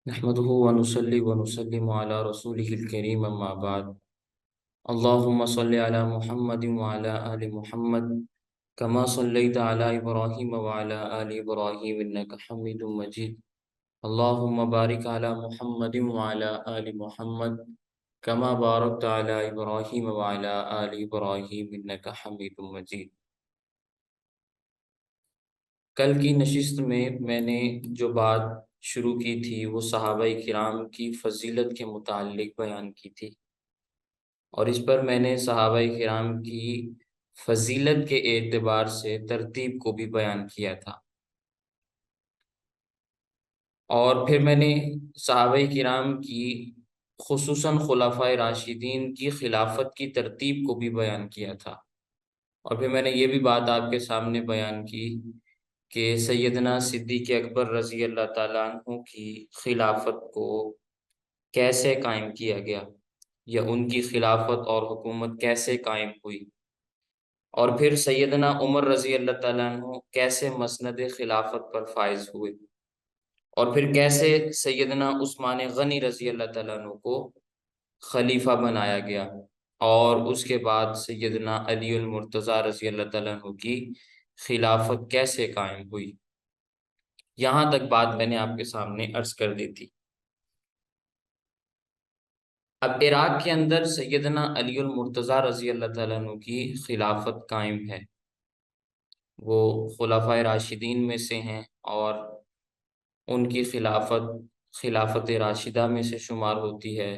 نحمده ونصلي ونسلم على رسوله الكريم أما بعد. اللهم صل على محمد وعلى آل محمد كما صليت على إبراهيم وعلى آل إبراهيم إنك حميد مجيد. اللهم بارك على محمد وعلى آل محمد كما باركت على إبراهيم وعلى آل إبراهيم إنك حميد مجيد. کل کی نشست میں نے جو بات شروع کی تھی وہ صحابہ کرام کی فضیلت کے متعلق بیان کی تھی، اور اس پر میں نے صحابہ کرام کی فضیلت کے اعتبار سے ترتیب کو بھی بیان کیا تھا، اور پھر میں نے صحابہ کرام کی خصوصاً خلفائے راشدین کی خلافت کی ترتیب کو بھی بیان کیا تھا، اور پھر میں نے یہ بھی بات آپ کے سامنے بیان کی کہ سیدنا صدیق اکبر رضی اللہ تعالیٰ عنہ کی خلافت کو کیسے قائم کیا گیا، یا ان کی خلافت اور حکومت کیسے قائم ہوئی، اور پھر سیدنا عمر رضی اللہ تعالیٰ عنہ کیسے مسند خلافت پر فائز ہوئے، اور پھر کیسے سیدنا عثمان غنی رضی اللہ تعالیٰ عنہ کو خلیفہ بنایا گیا، اور اس کے بعد سیدنا علی المرتضیٰ رضی اللہ تعالیٰ عنہ کی خلافت کیسے قائم ہوئی. یہاں تک بات میں نے آپ کے سامنے عرض کر دی تھی. اب عراق کے اندر سیدنا علی المرتضیٰ رضی اللہ تعالیٰ عنہ کی خلافت قائم ہے. وہ خلفائے راشدین میں سے ہیں، اور ان کی خلافت راشدہ میں سے شمار ہوتی ہے،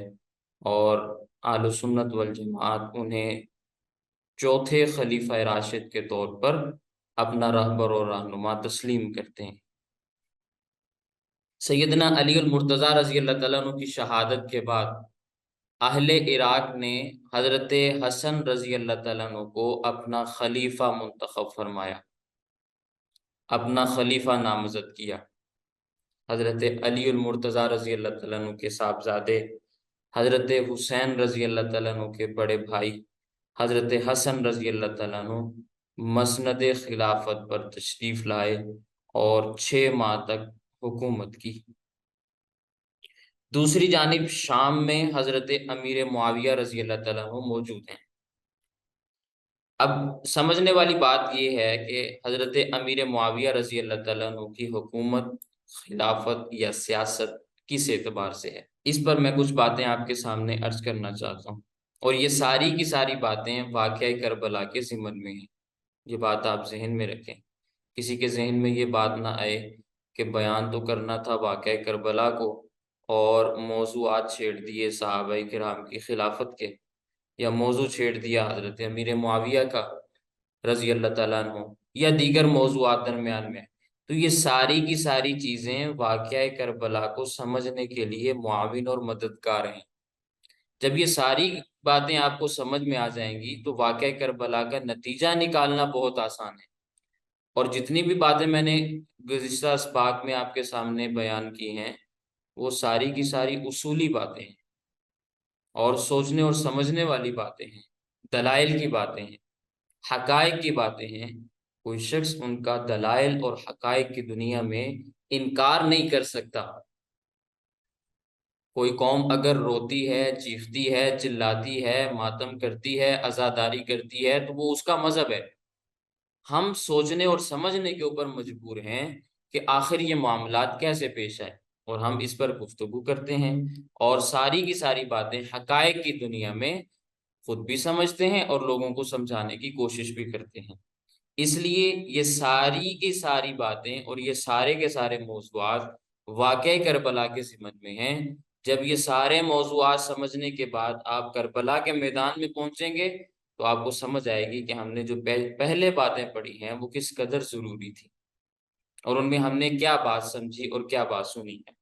اور اہل سنت والجماعت انہیں چوتھے خلیفہ راشد کے طور پر اپنا رہبر اور رہنما تسلیم کرتے ہیں. سیدنا علی المرتضیٰ رضی اللہ تعالیٰ عنہ کی شہادت کے بعد اہل عراق نے حضرت حسن رضی اللہ تعالیٰ عنہ کو اپنا خلیفہ منتخب فرمایا، اپنا خلیفہ نامزد کیا. حضرت علی المرتضیٰ رضی اللہ تعالیٰ عنہ کے صاحبزادے حضرت حسین رضی اللہ تعالیٰ عنہ کے بڑے بھائی حضرت حسن رضی اللہ تعالیٰ عنہ مسند خلافت پر تشریف لائے اور 6 ماہ تک حکومت کی. دوسری جانب شام میں حضرت امیر معاویہ رضی اللہ تعالیٰ عنہ موجود ہیں. اب سمجھنے والی بات یہ ہے کہ حضرت امیر معاویہ رضی اللہ تعالیٰ عنہ کی حکومت، خلافت یا سیاست کس اعتبار سے ہے، اس پر میں کچھ باتیں آپ کے سامنے عرض کرنا چاہتا ہوں، اور یہ ساری کی ساری باتیں واقعہ کربلا کے ضمن میں ہیں. یہ بات آپ ذہن میں رکھیں، کسی کے ذہن میں یہ بات نہ آئے کہ بیان تو کرنا تھا واقعہ کربلا کو اور موضوعات چھیڑ دیے صحابہ کرام کی خلافت کے، یا موضوع چھیڑ دیا حضرت امیر معاویہ کا رضی اللہ تعالیٰ عنہ، یا دیگر موضوعات درمیان میں. تو یہ ساری کی ساری چیزیں واقعہ کربلا کو سمجھنے کے لیے معاون اور مددگار ہیں. جب یہ ساری باتیں آپ کو سمجھ میں آ جائیں گی تو واقعہ کربلا کا نتیجہ نکالنا بہت آسان ہے. اور جتنی بھی باتیں میں نے گزشتہ اسباق میں آپ کے سامنے بیان کی ہیں وہ ساری کی ساری اصولی باتیں ہیں، اور سوچنے اور سمجھنے والی باتیں ہیں، دلائل کی باتیں ہیں، حقائق کی باتیں ہیں. کوئی شخص ان کا دلائل اور حقائق کی دنیا میں انکار نہیں کر سکتا. کوئی قوم اگر روتی ہے، چیختی ہے، چلاتی ہے، ماتم کرتی ہے، عزاداری کرتی ہے تو وہ اس کا مذہب ہے. ہم سوچنے اور سمجھنے کے اوپر مجبور ہیں کہ آخر یہ معاملات کیسے پیش آئے، اور ہم اس پر گفتگو کرتے ہیں، اور ساری کی ساری باتیں حقائق کی دنیا میں خود بھی سمجھتے ہیں اور لوگوں کو سمجھانے کی کوشش بھی کرتے ہیں. اس لیے یہ ساری کی ساری باتیں اور یہ سارے کے سارے موضوعات واقعہ کربلا کے ضمن میں ہیں. جب یہ سارے موضوعات سمجھنے کے بعد آپ کربلا کے میدان میں پہنچیں گے تو آپ کو سمجھ آئے گی کہ ہم نے جو پہلے باتیں پڑھی ہیں وہ کس قدر ضروری تھی، اور ان میں ہم نے کیا بات سمجھی اور کیا بات سنی ہے.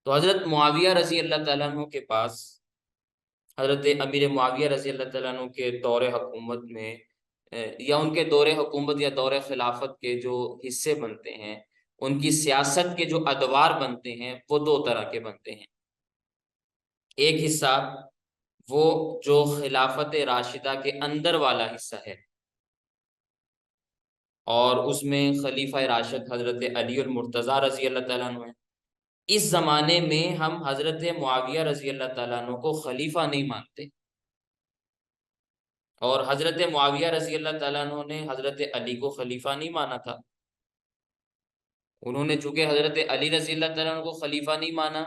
تو حضرت معاویہ رضی اللہ تعالیٰ عنہ کے پاس، حضرت امیر معاویہ رضی اللہ تعالیٰ عنہ کے دور حکومت میں یا ان کے دور حکومت یا دور خلافت کے جو حصے بنتے ہیں، ان کی سیاست کے جو ادوار بنتے ہیں وہ 2 طرح کے بنتے ہیں. ایک حصہ وہ جو خلافت راشدہ کے اندر والا حصہ ہے، اور اس میں خلیفہ راشد حضرت علی المرتضیٰ رضی اللہ تعالیٰ عنہ ہیں، اس زمانے میں ہم حضرت معاویہ رضی اللہ تعالیٰ عنہ کو خلیفہ نہیں مانتے، اور حضرت معاویہ رضی اللہ تعالیٰ عنہ نے حضرت علی کو خلیفہ نہیں مانا تھا۔ انہوں نے چونکہ حضرت علی رضی اللہ تعالیٰ عنہ کو خلیفہ نہیں مانا،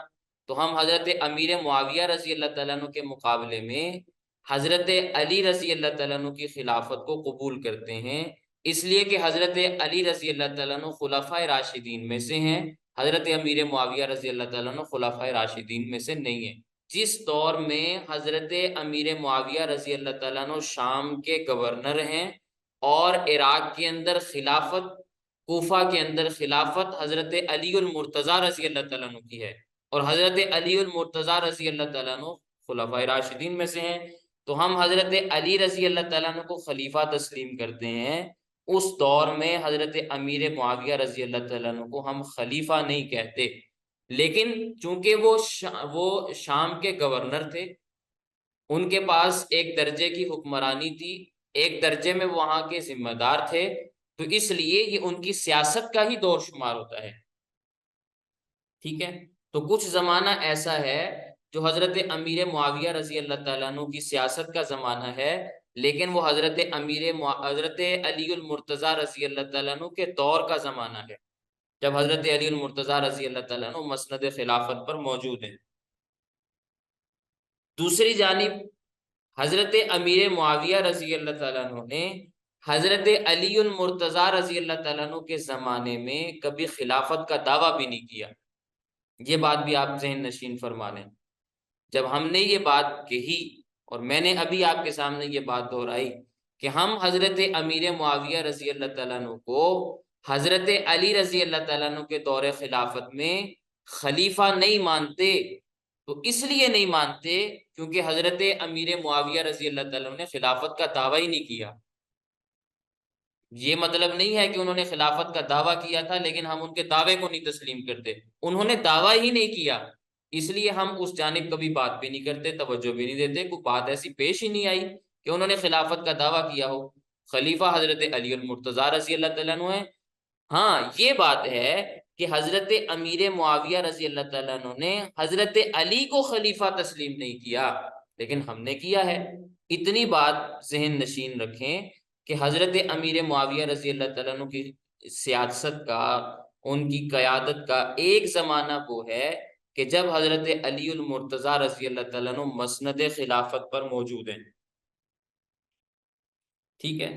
تو ہم حضرت امیر معاویہ رضی اللہ تعالیٰ عنہ کے مقابلے میں حضرت علی رضی اللہ تعالیٰ عنہ کی خلافت کو قبول کرتے ہیں، اس لیے کہ حضرت علی رضی اللہ تعالیٰ عنہ خلفائے راشدین میں سے ہیں، حضرت امیر معاویہ رضی اللہ تعالیٰ عنہ خلفائے راشدین میں سے نہیں ہیں۔ جس دور میں حضرت امیر معاویہ رضی اللہ تعالیٰ عنہ شام کے گورنر ہیں، اور عراق کے اندر خلافت، کوفہ کے اندر خلافت حضرت علی المرتضیٰ رضی اللہ تعالیٰ عنہ کی ہے، اور حضرت علی المرتضیٰ رضی اللہ تعالیٰ عنہ خلفائے راشدین میں سے ہیں، تو ہم حضرت علی رضی اللہ تعالیٰ عنہ کو خلیفہ تسلیم کرتے ہیں۔ اس دور میں حضرت امیر معاویہ رضی اللہ تعالیٰ عنہ کو ہم خلیفہ نہیں کہتے، لیکن چونکہ وہ شام کے گورنر تھے، ان کے پاس ایک درجے کی حکمرانی تھی، ایک درجے میں وہاں کے ذمہ دار تھے، تو اس لیے یہ ان کی سیاست کا ہی دور شمار ہوتا ہے، ٹھیک ہے۔ تو کچھ زمانہ ایسا ہے جو حضرت امیر معاویہ رضی اللہ تعالیٰ عنہ کی سیاست کا زمانہ ہے، لیکن وہ حضرت علی المرتضیٰ رضی اللہ تعالیٰ عنہ کے دور کا زمانہ ہے، جب حضرت علی المرتضیٰ رضی اللہ تعالیٰ عنہ مسند خلافت پر موجود ہیں۔ دوسری جانب حضرت امیر معاویہ رضی اللہ تعالیٰ عنہ نے حضرت علی المرتضیٰ رضی اللہ تعالیٰ عنہ کے زمانے میں کبھی خلافت کا دعویٰ بھی نہیں کیا، یہ بات بھی آپ ذہن نشین فرما لیں۔ جب ہم نے یہ بات کہی، اور میں نے ابھی آپ کے سامنے یہ بات دہرائی کہ ہم حضرت امیر معاویہ رضی اللہ تعالیٰ عنہ کو حضرت علی رضی اللہ تعالیٰ عنہ کے دور خلافت میں خلیفہ نہیں مانتے، تو اس لیے نہیں مانتے کیونکہ حضرت امیر معاویہ رضی اللہ تعالیٰ عنہ نے خلافت کا دعویٰ ہی نہیں کیا۔ یہ مطلب نہیں ہے کہ انہوں نے خلافت کا دعویٰ کیا تھا لیکن ہم ان کے دعوے کو نہیں تسلیم کرتے، انہوں نے دعویٰ ہی نہیں کیا، اس لیے ہم اس جانب کبھی بات بھی نہیں کرتے، توجہ بھی نہیں دیتے، کوئی بات ایسی پیش ہی نہیں آئی کہ انہوں نے خلافت کا دعویٰ کیا ہو۔ خلیفہ حضرت علی المرتضیٰ رضی اللہ تعالیٰ عنہ ہے۔ ہاں یہ بات ہے کہ حضرت امیر معاویہ رضی اللہ تعالیٰ عنہ نے حضرت علی کو خلیفہ تسلیم نہیں کیا، لیکن ہم نے کیا ہے۔ اتنی بات ذہن نشین رکھیں کہ حضرت امیر معاویہ رضی اللہ تعالیٰ عنہ کی سیاست کا، ان کی قیادت کا ایک زمانہ وہ ہے کہ جب حضرت علی المرتضیٰ رضی اللہ تعالیٰ عنہ مسند خلافت پر موجود ہیں، ٹھیک ہے۔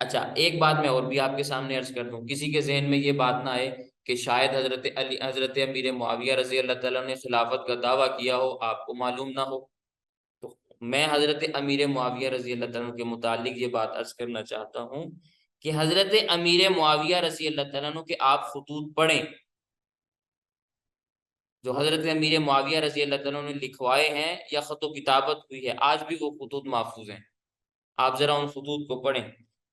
اچھا ایک بات میں اور بھی آپ کے سامنے عرض کر دوں، کسی کے ذہن میں یہ بات نہ آئے کہ شاید حضرت امیر معاویہ رضی اللہ تعالیٰ نے خلافت کا دعویٰ کیا ہو، آپ کو معلوم نہ ہو، تو میں حضرت امیر معاویہ رضی اللہ تعالیٰ کے متعلق یہ بات عرض کرنا چاہتا ہوں کہ حضرت امیر معاویہ رضی اللہ تعالیٰ کے آپ خطوط پڑھیں، جو حضرت امیر معاویہ رضی اللہ تعالیٰ نے لکھوائے ہیں یا خط و کتابت ہوئی ہے، آج بھی وہ خطوط محفوظ ہیں، آپ ذرا ان خطوط کو پڑھیں۔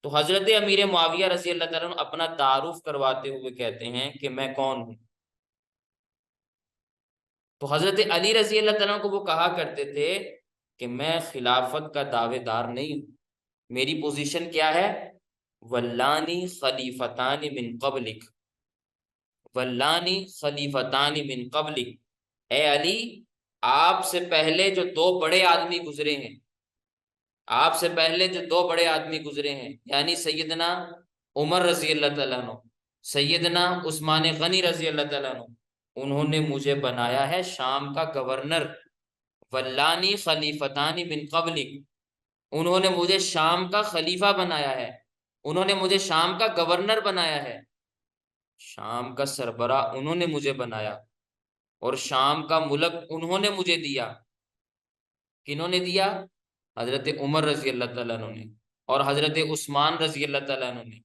تو حضرت امیر معاویہ رضی اللہ تعالیٰ عنہ اپنا تعارف کرواتے ہوئے کہتے ہیں کہ میں کون ہوں۔ تو حضرت علی رضی اللہ تعالیٰ عنہ کو وہ کہا کرتے تھے کہ میں خلافت کا دعوے دار نہیں ہوں، میری پوزیشن کیا ہے؟ ولانی خلیفتان من قبلک، ولانی خلیفتان من قبلک، اے علی آپ سے پہلے جو دو بڑے آدمی گزرے ہیں، آپ سے پہلے جو دو بڑے آدمی گزرے ہیں، یعنی سیدنا عمر رضی اللہ تعالیٰ عنہ، سیدنا عثمان غنی رضی اللہ تعالیٰ عنہ، انہوں نے مجھے بنایا ہے شام کا گورنر، ولانی خلیفتان من قبلک، انہوں نے مجھے شام کا خلیفہ بنایا ہے، انہوں نے مجھے شام کا گورنر بنایا ہے، شام کا سربراہ انہوں نے مجھے بنایا، اور شام کا ملک انہوں نے مجھے دیا۔ کنہوں نے دیا؟ حضرت عمر رضی اللہ تعالیٰ عنہ نے، اور حضرت عثمان رضی اللہ تعالیٰ عنہ نے۔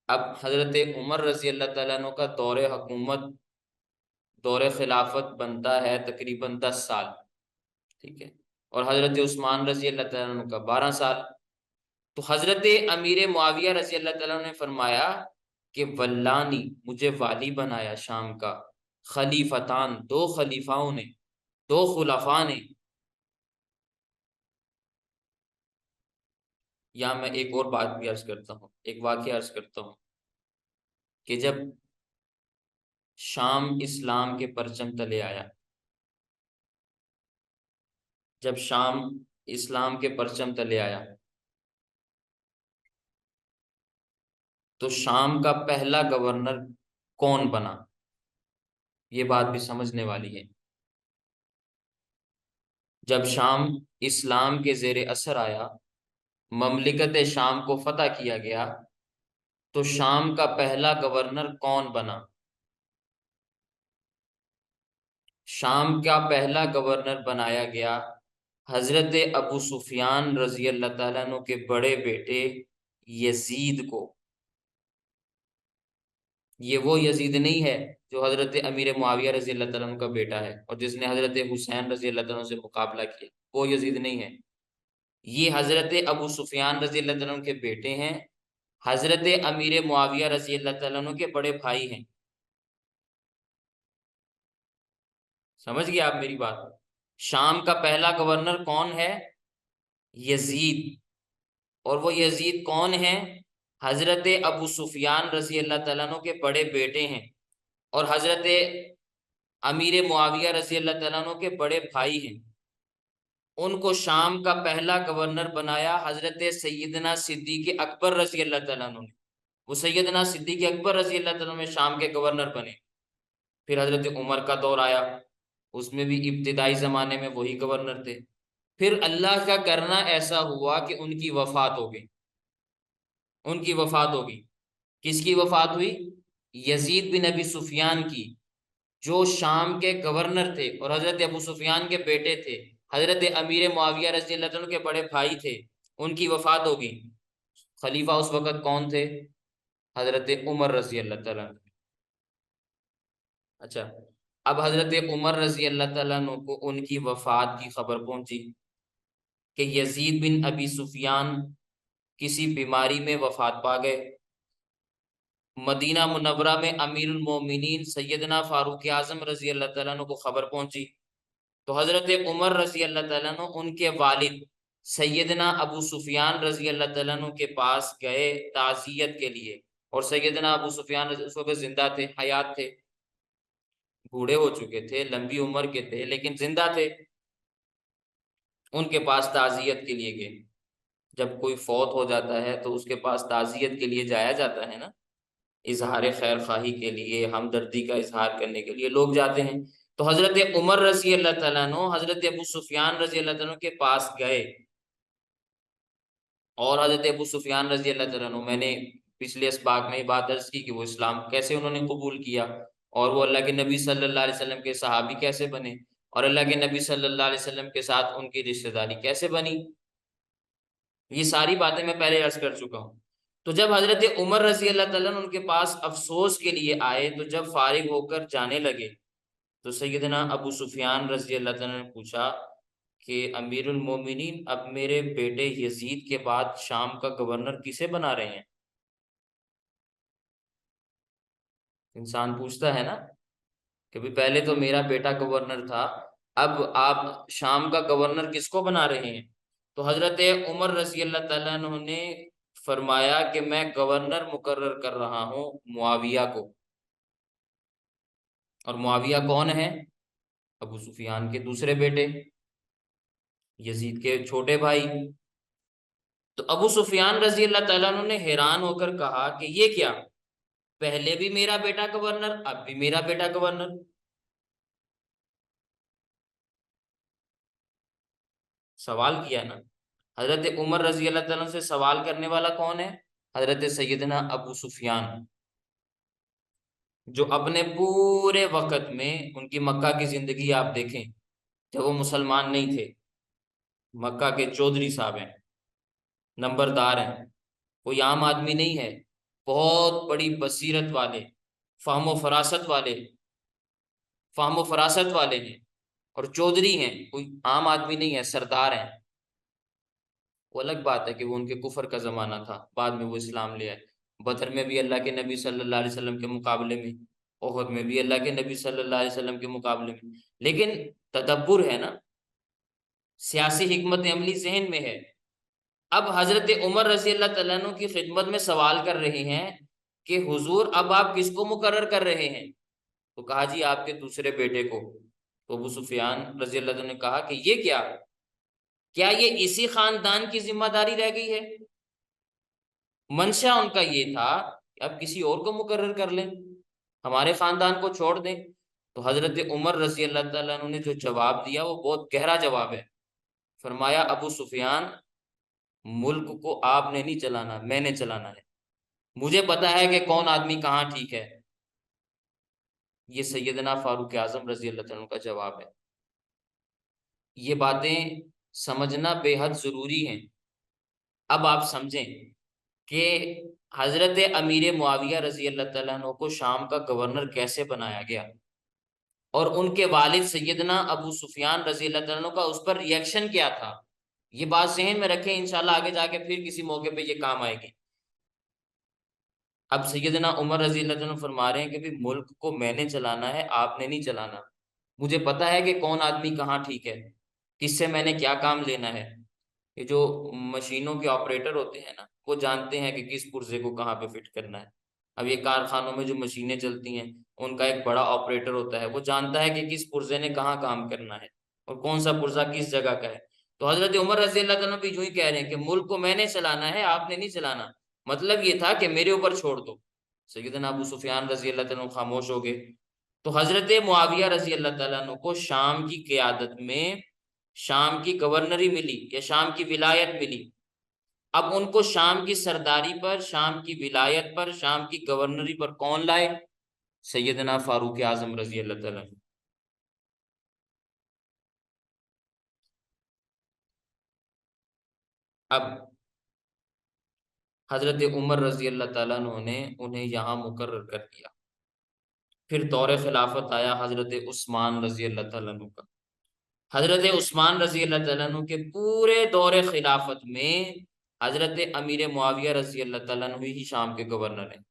اب حضرت عمر رضی اللہ تعالیٰ عنہ کا دور حکومت، دور خلافت بنتا ہے تقریباً 10 سال، ٹھیک ہے، اور حضرت عثمان رضی اللہ تعالیٰ عنہ کا 12 سال۔ تو حضرت امیر معاویہ رضی اللہ تعالیٰ عنہ نے فرمایا کہ ولانی، مجھے والی بنایا شام کا، خلیفتان، دو خلیفاؤں نے، دو خلفاء نے۔ یا میں ایک اور بات بھی عرض کرتا ہوں، ایک واقعہ عرض کرتا ہوں کہ جب شام اسلام کے پرچم تلے آیا، جب شام اسلام کے پرچم تلے آیا تو شام کا پہلا گورنر کون بنا؟ یہ بات بھی سمجھنے والی ہے۔ جب شام اسلام کے زیر اثر آیا، مملکت شام کو فتح کیا گیا، تو شام کا پہلا گورنر کون بنا؟ شام کا پہلا گورنر بنایا گیا حضرت ابو سفیان رضی اللہ تعالیٰ عنہ کے بڑے بیٹے یزید کو۔ یہ وہ یزید نہیں ہے جو حضرت امیر معاویہ رضی اللہ تعالیٰ عنہ کا بیٹا ہے اور جس نے حضرت حسین رضی اللہ تعالیٰ عنہ سے مقابلہ کیا، وہ یزید نہیں ہے۔ یہ حضرت ابو سفیان رضی اللہ تعالیٰ عنہ کے بیٹے ہیں، حضرت امیر معاویہ رضی اللہ تعالیٰ عنہ کے بڑے بھائی ہیں۔ سمجھ گیا آپ میری بات؟ شام کا پہلا گورنر کون ہے؟ یزید۔ اور وہ یزید کون ہیں؟ حضرت ابو سفیان رضی اللہ تعالیٰ عنہ کے بڑے بیٹے ہیں اور حضرت امیر معاویہ رضی اللہ تعالیٰ عنہ کے بڑے بھائی ہیں۔ ان کو شام کا پہلا گورنر بنایا حضرت سیدنا صدیق اکبر رضی اللہ تعالیٰ عنہ نے۔ وہ سیدنا صدیق اکبر رضی اللہ تعالیٰ عنہ میں شام کے گورنر بنے۔ پھر حضرت عمر کا دور آیا، اس میں بھی ابتدائی زمانے میں وہی گورنر تھے۔ پھر اللہ کا کرنا ایسا ہوا کہ ان کی وفات ہو گئی۔ ان کی وفات ہوگی۔ کس کی وفات ہوئی؟ یزید بن ابی سفیان کی، جو شام کے گورنر تھے اور حضرت ابو سفیان کے بیٹے تھے، حضرت امیر معاویہ رضی اللہ عنہ کے بڑے بھائی تھے۔ ان کی وفات ہوگی۔ خلیفہ اس وقت کون تھے؟ حضرت عمر رضی اللہ تعالیٰ عنہ۔ اچھا، اب حضرت عمر رضی اللہ تعالیٰ عنہ کو ان کی وفات کی خبر پہنچی کہ یزید بن ابی سفیان کسی بیماری میں وفات پا گئے۔ مدینہ منورہ میں امیر المومنین سیدنا فاروق اعظم رضی اللہ تعالیٰ عنہ کو خبر پہنچی تو حضرت عمر رضی اللہ تعالیٰ عنہ ان کے والد سیدنا ابو سفیان رضی اللہ تعالیٰ عنہ کے پاس گئے تعزیت کے لیے، اور سیدنا ابو سفیان اس وقت زندہ تھے، حیات تھے، بوڑھے ہو چکے تھے، لمبی عمر کے تھے لیکن زندہ تھے۔ ان کے پاس تعزیت کے لیے گئے۔ جب کوئی فوت ہو جاتا ہے تو اس کے پاس تعزیت کے لیے جایا جاتا ہے نا، اظہار خیر خواہی کے لیے، ہمدردی کا اظہار کرنے کے لیے لوگ جاتے ہیں۔ تو حضرت عمر رضی اللہ تعالیٰ عنہ حضرت ابو سفیان رضی اللہ تعالیٰ عنہ کے پاس گئے، اور حضرت ابو سفیان رضی اللہ تعالیٰ عنہ، میں نے پچھلے اسباق میں یہ بات عرض کی کہ وہ اسلام کیسے انہوں نے قبول کیا، اور وہ اللہ کے نبی صلی اللہ علیہ وسلم کے صحابی کیسے بنے، اور اللہ کے نبی صلی اللہ علیہ وسلم کے ساتھ ان کی رشتہ داری کیسے بنی۔ یہ ساری باتیں میں پہلے عرض کر چکا ہوں۔ تو جب حضرت عمر رضی اللہ تعالیٰ عنہ ان کے پاس افسوس کے لیے آئے، تو جب فارغ ہو کر جانے لگے تو سیدنا ابو سفیان رضی اللہ تعالیٰ نے پوچھا کہ امیر المومنین، اب میرے بیٹے یزید کے بعد شام کا گورنر کسے بنا رہے ہیں؟ انسان پوچھتا ہے نا کہ بھی پہلے تو میرا بیٹا گورنر تھا، اب آپ شام کا گورنر کس کو بنا رہے ہیں؟ تو حضرت عمر رضی اللہ تعالیٰ عنہ نے فرمایا کہ میں گورنر مقرر کر رہا ہوں معاویہ کو۔ اور معاویہ کون ہے؟ ابو سفیان کے دوسرے بیٹے، یزید کے چھوٹے بھائی۔ تو ابو سفیان رضی اللہ تعالیٰ عنہ نے حیران ہو کر کہا کہ یہ کیا، پہلے بھی میرا بیٹا گورنر، اب بھی میرا بیٹا گورنر۔ سوال کیا نا، حضرت عمر رضی اللہ تعالیٰ عنہ سے سوال کرنے والا کون ہے؟ حضرت سیدنا ابو سفیان، جو اپنے پورے وقت میں، ان کی مکہ کی زندگی آپ دیکھیں، جب وہ مسلمان نہیں تھے، مکہ کے چودھری صاحب ہیں، نمبردار ہیں، کوئی عام آدمی نہیں ہے، بہت بڑی بصیرت والے، فہم و فراست والے، فہم و فراست والے ہیں، اور چودھری ہیں، کوئی عام آدمی نہیں ہے، سردار ہیں۔ وہ الگ بات ہے کہ وہ ان کے کفر کا زمانہ تھا، بعد میں وہ اسلام لے آئے۔ بدر میں بھی اللہ کے نبی صلی اللہ علیہ وسلم کے مقابلے میں، احد میں بھی اللہ کے نبی صلی اللہ علیہ وسلم کے مقابلے میں، لیکن تدبر ہے نا، سیاسی حکمت عملی ذہن میں ہے۔ اب حضرت عمر رضی اللہ تعالیٰ عنہ کی خدمت میں سوال کر رہے ہیں کہ حضور اب آپ کس کو مقرر کر رہے ہیں؟ تو تو کہا جی آپ کے دوسرے بیٹے کو۔ تو ابو سفیان رضی اللہ عنہ نے کہا کہ یہ کیا یہ اسی خاندان کی ذمہ داری رہ گئی ہے؟ منشا ان کا یہ تھا کہ اب کسی اور کو مقرر کر لیں، ہمارے خاندان کو چھوڑ دیں۔ تو حضرت عمر رضی اللہ تعالیٰ عنہ نے جو جواب دیا وہ بہت گہرا جواب ہے۔ فرمایا ابو سفیان، ملک کو آپ نے نہیں چلانا، میں نے چلانا ہے، مجھے پتا ہے کہ کون آدمی کہاں ٹھیک ہے۔ یہ سیدنا فاروق اعظم رضی اللہ عنہ کا جواب ہے۔ یہ باتیں سمجھنا بے حد ضروری ہیں۔ اب آپ سمجھیں کہ حضرت امیر معاویہ رضی اللہ تعالیٰ عنہ کو شام کا گورنر کیسے بنایا گیا، اور ان کے والد سیدنا ابو سفیان رضی اللہ تعالیٰ عنہ کا اس پر ریئیکشن کیا تھا۔ یہ بات ذہن میں رکھیں، انشاءاللہ آگے جا کے پھر کسی موقع پہ یہ کام آئے گی۔ اب سیدنا عمر رضی اللہ عنہ فرما رہے ہیں کہ بھی ملک کو میں نے چلانا ہے، آپ نے نہیں چلانا، مجھے پتا ہے کہ کون آدمی کہاں ٹھیک ہے، کس سے میں نے کیا کام لینا ہے۔ یہ جو مشینوں کے آپریٹر ہوتے ہیں نا، وہ جانتے ہیں کہ کس پرزے کو کہاں پہ فٹ کرنا ہے۔ اب یہ کارخانوں میں جو مشینیں چلتی ہیں ان کا ایک بڑا آپریٹر ہوتا ہے، وہ جانتا ہے کہ کس پرزے نے کہاں کام کرنا ہے اور کون سا پرزہ کس جگہ کا ہے۔ تو حضرت عمر رضی اللہ عنہ بھی جو ہی کہہ رہے ہیں کہ ملک کو میں نے چلانا ہے، آپ نے نہیں چلانا، مطلب یہ تھا کہ میرے اوپر چھوڑ دو۔ سیدنا ابو سفیان رضی اللہ عنہ خاموش ہو گئے۔ تو حضرت معاویہ رضی اللہ تعالیٰ عنہ کو شام کی قیادت میں شام کی گورنری ملی یا شام کی ولایت ملی۔ اب ان کو شام کی سرداری پر، شام کی ولایت پر، شام کی گورنری پر کون لائے؟ سیدنا فاروق اعظم رضی اللہ تعالیٰ عنہ۔ اب حضرت عمر رضی اللہ تعالیٰ عنہ نے انہیں یہاں مقرر کر دیا۔ پھر دور خلافت آیا حضرت عثمان رضی اللہ تعالیٰ عنہ کا۔ حضرت عثمان رضی اللہ تعالیٰ عنہ کے پورے دور خلافت میں حضرت امیر معاویہ رضی اللہ تعالیٰ عنہ ہی شام کے گورنر ہیں،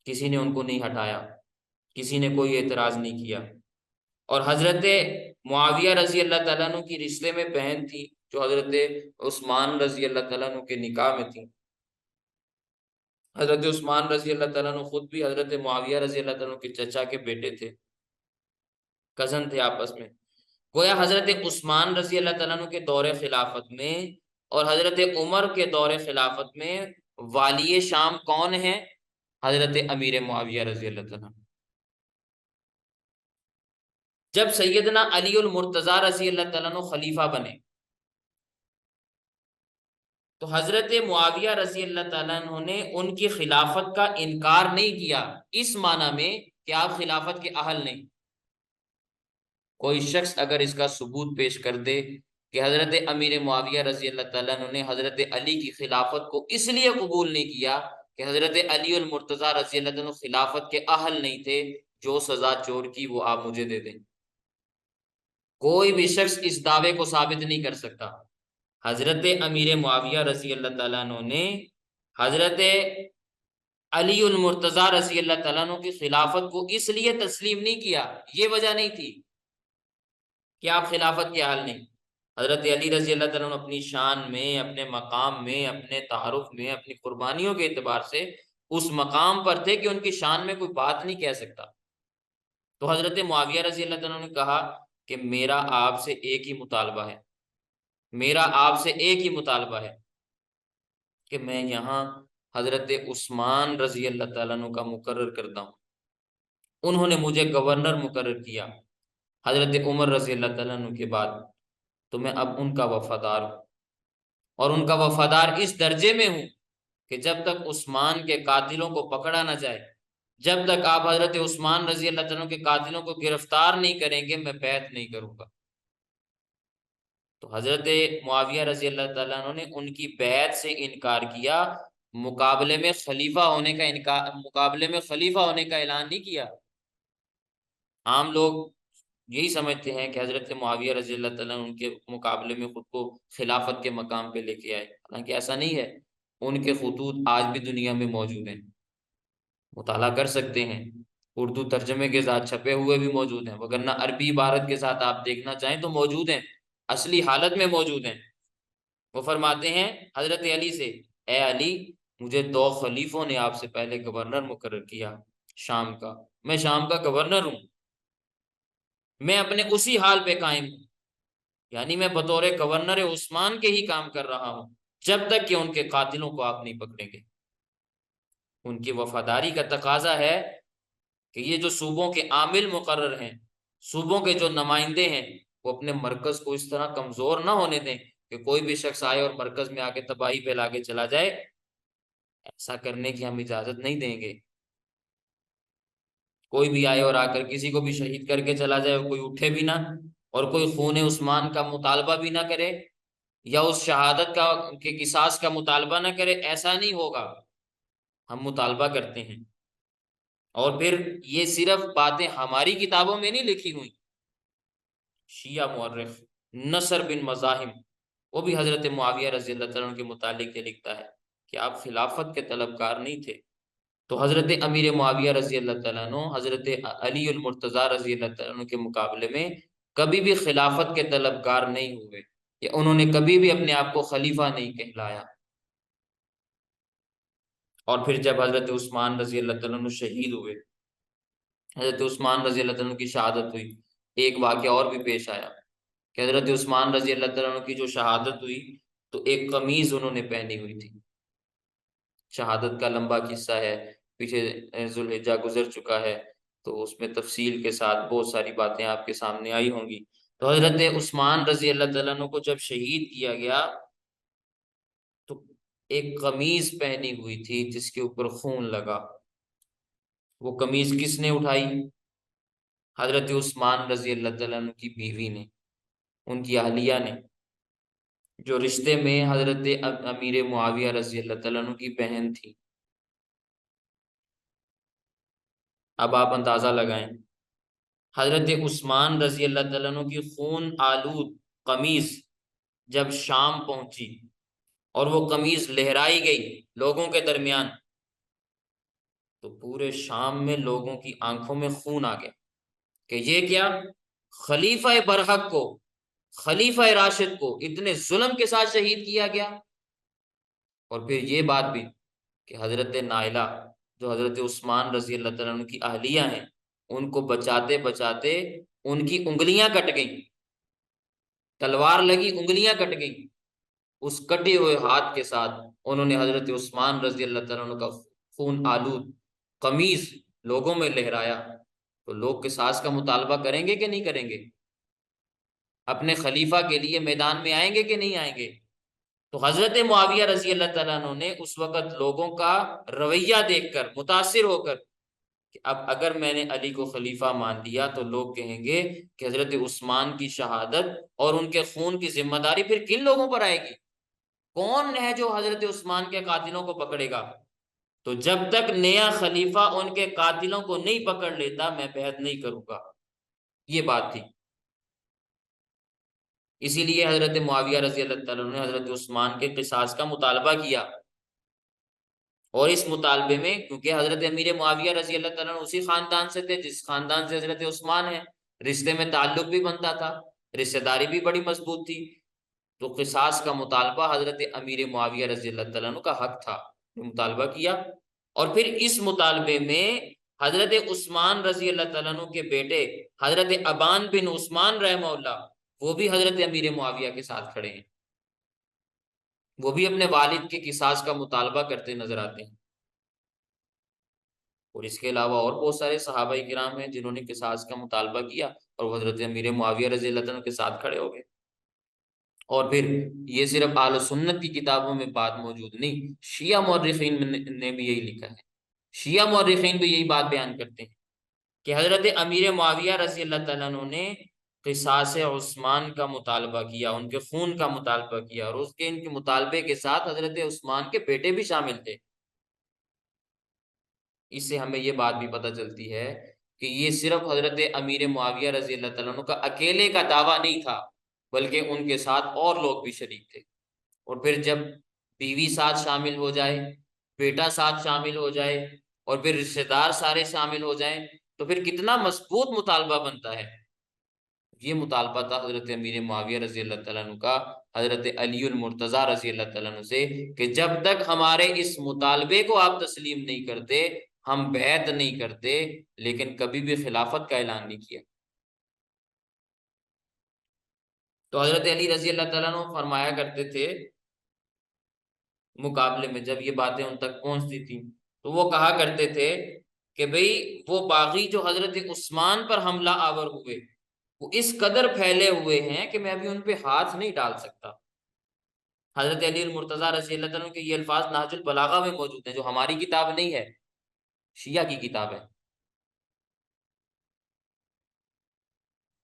کسی نے ان کو نہیں ہٹایا، کسی نے کوئی اعتراض نہیں کیا۔ اور حضرت معاویہ رضی اللہ تعالیٰ عنہ کی رشتے میں بہن تھی جو حضرت عثمان رضی اللہ تعالیٰ عنہ کے نکاح میں تھی۔ حضرت عثمان رضی اللہ تعالیٰ عنہ خود بھی حضرت معاویہ رضی اللہ تعالیٰ عنہ کے چچا کے بیٹے تھے، کزن تھے آپس میں۔ گویا حضرت عثمان رضی اللہ تعالیٰ عنہ کے دور خلافت میں اور حضرت عمر کے دور خلافت میں والی شام کون ہے؟ حضرت امیر معاویہ رضی اللہ تعالیٰ عنہ۔ جب سیدنا علی المرتضیٰ رضی اللہ تعالیٰ عنہ خلیفہ بنے تو حضرت معاویہ رضی اللہ تعالیٰ عنہ نے ان کی خلافت کا انکار نہیں کیا، اس معنی میں کہ آپ خلافت کے اہل نہیں۔ کوئی شخص اگر اس کا ثبوت پیش کر دے کہ حضرت امیر معاویہ رضی اللہ تعالیٰ عنہ نے حضرت علی کی خلافت کو اس لیے قبول نہیں کیا کہ حضرت علی المرتضیٰ رضی اللہ عنہ خلافت کے اہل نہیں تھے، جو سزا چور کی وہ آپ مجھے دے دیں، کوئی بھی شخص اس دعوے کو ثابت نہیں کر سکتا۔ حضرت امیر معاویہ رضی اللہ تعالیٰ عنہ نے حضرت علی المرتضیٰ رضی اللہ تعالیٰ عنہ کی خلافت کو اس لیے تسلیم نہیں کیا، یہ وجہ نہیں تھی کہ آپ خلافت کے اہل نہیں۔ حضرت علی رضی اللہ تعالیٰ عنہ اپنی شان میں، اپنے مقام میں، اپنے تعارف میں، اپنی قربانیوں کے اعتبار سے اس مقام پر تھے کہ ان کی شان میں کوئی بات نہیں کہہ سکتا۔ تو حضرت معاویہ رضی اللہ تعالیٰ عنہ نے کہا کہ میرا آپ سے ایک ہی مطالبہ ہے، میرا آپ سے ایک ہی مطالبہ ہے کہ میں یہاں حضرت عثمان رضی اللہ تعالیٰ عنہ کا مقرر کرتا ہوں، انہوں نے مجھے گورنر مقرر کیا حضرت عمر رضی اللہ تعالیٰ عنہ کے بعد، تو میں اب ان کا وفادار ہوں، اور ان کا وفادار اس درجے میں ہوں کہ جب تک عثمان کے قاتلوں کو پکڑا نہ جائے، جب تک آپ حضرت عثمان رضی اللہ تعالیٰ عنہ کے قاتلوں کو گرفتار نہیں کریں گے، میں بیعت نہیں کروں گا۔ تو حضرت معاویہ رضی اللہ تعالیٰ عنہ نے ان کی بیعت سے انکار کیا، مقابلے میں خلیفہ ہونے کا اعلان نہیں کیا۔ عام لوگ یہی سمجھتے ہیں کہ حضرت معاویہ رضی اللہ تعالیٰ عنہ ان کے مقابلے میں خود کو خلافت کے مقام پہ لے کے آئے، حالانکہ ایسا نہیں ہے۔ ان کے خطوط آج بھی دنیا میں موجود ہیں، مطالعہ کر سکتے ہیں، اردو ترجمے کے ساتھ چھپے ہوئے بھی موجود ہیں، وگرنہ عربی عبارت کے ساتھ آپ دیکھنا چاہیں تو موجود ہیں، اصلی حالت میں موجود ہیں۔ وہ فرماتے ہیں حضرت علی سے، اے علی، مجھے 2 خلیفوں نے آپ سے پہلے گورنر مقرر کیا شام کا، میں شام کا گورنر ہوں، میں اپنے اسی حال پہ قائم ہوں، یعنی میں بطور گورنر عثمان کے ہی کام کر رہا ہوں جب تک کہ ان کے قاتلوں کو آپ نہیں پکڑیں گے۔ ان کی وفاداری کا تقاضا ہے کہ یہ جو صوبوں کے عامل مقرر ہیں، صوبوں کے جو نمائندے ہیں، وہ اپنے مرکز کو اس طرح کمزور نہ ہونے دیں کہ کوئی بھی شخص آئے اور مرکز میں آ کے تباہی پھیلا کے چلا جائے۔ ایسا کرنے کی ہم اجازت نہیں دیں گے۔ کوئی بھی آئے اور آ کر کسی کو بھی شہید کر کے چلا جائے، کوئی اٹھے بھی نہ اور کوئی خون عثمان کا مطالبہ بھی نہ کرے یا اس شہادت کا کے قصاص کا مطالبہ نہ کرے، ایسا نہیں ہوگا۔ ہم مطالبہ کرتے ہیں، اور پھر یہ صرف باتیں ہماری کتابوں میں نہیں لکھی ہوئی۔ شیعہ مورخ نصر بن مزاحم، وہ بھی حضرت معاویہ رضی اللہ تعالیٰ عنہ کے متعلق یہ لکھتا ہے کہ آپ خلافت کے طلبگار نہیں تھے، تو حضرت امیر معاویہ رضی اللہ تعالیٰ عنہ حضرت علی المرتضیٰ رضی اللہ تعالیٰ عنہ کے مقابلے میں کبھی بھی خلافت کے طلبگار نہیں ہوئے، یا انہوں نے کبھی بھی اپنے آپ کو خلیفہ نہیں کہلایا۔ اور پھر جب حضرت عثمان رضی اللہ تعالیٰ عنہ شہید ہوئے، حضرت عثمان رضی اللہ تعالیٰ عنہ کی شہادت ہوئی، ایک واقعہ اور بھی پیش آیا کہ حضرت عثمان رضی اللہ تعالیٰ عنہ کی جو شہادت ہوئی تو ایک قمیض انہوں نے پہنی ہوئی تھی۔ شہادت کا لمبا قصہ ہے، پیچھے ذوالحجہ گزر چکا ہے، تو اس میں تفصیل کے ساتھ بہت ساری باتیں آپ کے سامنے آئی ہوں گی۔ تو حضرت عثمان رضی اللہ تعالیٰ عنہ کو جب شہید کیا گیا تو ایک قمیض پہنی ہوئی تھی جس کے اوپر خون لگا۔ وہ قمیض کس نے اٹھائی؟ حضرت عثمان رضی اللہ تعالیٰ عنہ کی بیوی نے، ان کی اہلیہ نے، جو رشتے میں حضرت امیر معاویہ رضی اللہ تعالیٰ عنہ کی بہن تھی۔ اب آپ اندازہ لگائیں، حضرت عثمان رضی اللہ تعالیٰ عنہ کی خون آلود قمیض جب شام پہنچی اور وہ قمیض لہرائی گئی لوگوں کے درمیان، تو پورے شام میں لوگوں کی آنکھوں میں خون آ گیا کہ یہ کیا، خلیفہ برحق کو، خلیفہ راشد کو اتنے ظلم کے ساتھ شہید کیا گیا۔ اور پھر یہ بات بھی کہ حضرت نائلہ جو حضرت عثمان رضی اللہ تعالیٰ عنہ کی اہلیہ ہیں، ان کو بچاتے بچاتے ان کی انگلیاں کٹ گئیں، تلوار لگی، انگلیاں کٹ گئیں، اس کٹے ہوئے ہاتھ کے ساتھ انہوں نے حضرت عثمان رضی اللہ تعالیٰ عنہ کا خون آلود قمیض لوگوں میں لہرایا۔ تو لوگ قصاص کا مطالبہ کریں گے کہ نہیں کریں گے؟ اپنے خلیفہ کے لیے میدان میں آئیں گے کہ نہیں آئیں گے؟ تو حضرت معاویہ رضی اللہ تعالیٰ عنہ نے اس وقت لوگوں کا رویہ دیکھ کر متاثر ہو کر کہ اب اگر میں نے علی کو خلیفہ مان لیا تو لوگ کہیں گے کہ حضرت عثمان کی شہادت اور ان کے خون کی ذمہ داری پھر کن لوگوں پر آئے گی؟ کون ہے جو حضرت عثمان کے قاتلوں کو پکڑے گا؟ تو جب تک نیا خلیفہ ان کے قاتلوں کو نہیں پکڑ لیتا میں بیعت نہیں کروں گا۔ یہ بات تھی۔ اسی لیے حضرت معاویہ رضی اللہ تعالیٰ عنہ نے حضرت عثمان کے قصاص کا مطالبہ کیا، اور اس مطالبے میں کیونکہ حضرت امیر معاویہ رضی اللہ تعالیٰ عنہ اسی خاندان سے تھے جس خاندان سے حضرت عثمان ہے، رشتے میں تعلق بھی بنتا تھا، رشتہ داری بھی بڑی مضبوط تھی، تو قصاص کا مطالبہ حضرت امیر معاویہ رضی اللہ تعالیٰ عنہ کا حق تھا، مطالبہ کیا۔ اور پھر اس مطالبے میں حضرت عثمان رضی اللہ تعالیٰ عنہ کے بیٹے حضرت ابان بن عثمان رحمہ اللہ، وہ بھی حضرت امیر معاویہ کے ساتھ کھڑے ہیں، وہ بھی اپنے والد کے قصاص کا مطالبہ کرتے نظر آتے ہیں۔ اور اس کے علاوہ اور بہت سارے صحابہ کرام ہیں جنہوں نے قصاص کا مطالبہ کیا اور وہ حضرت امیر معاویہ رضی اللہ عنہ کے ساتھ کھڑے ہو گئے۔ اور پھر یہ صرف اہل سنت کی کتابوں میں بات موجود نہیں، شیعہ مورخین نے بھی یہی لکھا ہے، شیعہ مورخین بھی یہی بات بیان کرتے ہیں کہ حضرت امیر معاویہ رضی اللہ تعالیٰ عنہ نے قصاص عثمان کا مطالبہ کیا، ان کے خون کا مطالبہ کیا، اور اس کے ان کے مطالبے کے ساتھ حضرت عثمان کے بیٹے بھی شامل تھے۔ اس سے ہمیں یہ بات بھی پتہ چلتی ہے کہ یہ صرف حضرت امیر معاویہ رضی اللہ تعالیٰ عنہ کا اکیلے کا دعویٰ نہیں تھا، بلکہ ان کے ساتھ اور لوگ بھی شریک تھے۔ اور پھر جب بیوی ساتھ شامل ہو جائے، بیٹا ساتھ شامل ہو جائے، اور پھر رشتہ دار سارے شامل ہو جائیں تو پھر کتنا مضبوط مطالبہ بنتا ہے۔ یہ مطالبہ تھا حضرت امیر معاویہ رضی اللہ تعالیٰ عنہ کا حضرت علی المرتضیٰ رضی اللہ تعالیٰ عنہ سے کہ جب تک ہمارے اس مطالبے کو آپ تسلیم نہیں کرتے ہم بیعت نہیں کرتے لیکن کبھی بھی خلافت کا اعلان نہیں کیا۔ تو حضرت علی رضی اللہ تعالیٰ عنہ فرمایا کرتے تھے مقابلے میں، جب یہ باتیں ان تک پہنچتی تھیں تو وہ کہا کرتے تھے کہ بھئی وہ باغی جو حضرت عثمان پر حملہ آور ہوئے وہ اس قدر پھیلے ہوئے ہیں کہ میں ابھی ان پہ ہاتھ نہیں ڈال سکتا۔ حضرت علی المرتضیٰ رضی اللہ تعالیٰ عنہ کے یہ الفاظ نہج البلاغہ میں موجود ہیں، جو ہماری کتاب نہیں ہے، شیعہ کی کتاب ہے۔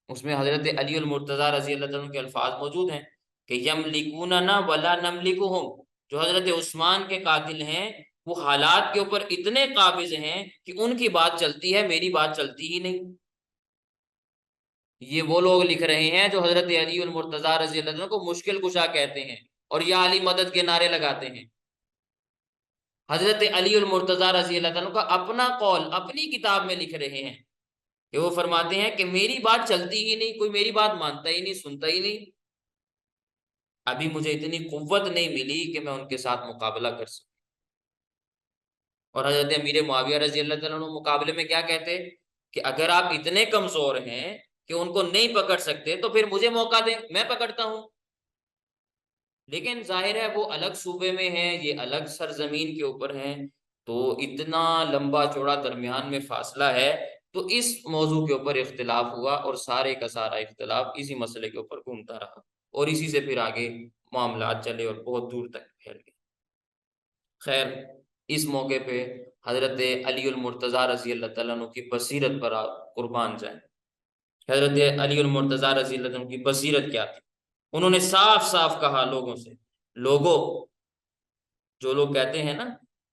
اس میں حضرت علی المرتضیٰ رضی اللہ عنہ کے الفاظ موجود ہیں کہ یملکوننا ولا نملکہم، جو حضرت عثمان کے قاتل ہیں وہ حالات کے اوپر اتنے قابض ہیں کہ ان کی بات چلتی ہے، میری بات چلتی ہی نہیں۔ یہ وہ لوگ لکھ رہے ہیں جو حضرت علی المرتضیٰ رضی اللہ عنہ کو مشکل کشا کہتے ہیں اور یا علی مدد کے نعرے لگاتے ہیں۔ حضرت علی المرتضیٰ رضی اللہ عنہ کا اپنا قول اپنی کتاب میں لکھ رہے ہیں کہ وہ فرماتے ہیں کہ میری بات چلتی ہی نہیں، کوئی میری بات مانتا ہی نہیں، سنتا ہی نہیں، ابھی مجھے اتنی قوت نہیں ملی کہ میں ان کے ساتھ مقابلہ کر سکوں۔ اور حضرت امیر معاویہ رضی اللہ تعالیٰ عنہ مقابلے میں کیا کہتے کہ اگر آپ اتنے کمزور ہیں کہ ان کو نہیں پکڑ سکتے تو پھر مجھے موقع دیں، میں پکڑتا ہوں۔ لیکن ظاہر ہے وہ الگ صوبے میں ہیں، یہ الگ سرزمین کے اوپر ہیں، تو اتنا لمبا چوڑا درمیان میں فاصلہ ہے، تو اس موضوع کے اوپر اختلاف ہوا اور سارے کا سارا اختلاف اسی مسئلے کے اوپر گھومتا رہا اور اسی سے پھر آگے معاملات چلے اور بہت دور تک پھیل گئے۔ خیر، اس موقع پہ حضرت علی المرتضیٰ رضی اللہ تعالیٰ عنہ کی بصیرت پر آپ قربان جائیں۔ حضرت علی المرتضیٰ رضی اللہ عنہ کی بصیرت کیا تھی؟ انہوں نے صاف صاف کہا لوگوں سے، لوگوں، جو لوگ کہتے ہیں نا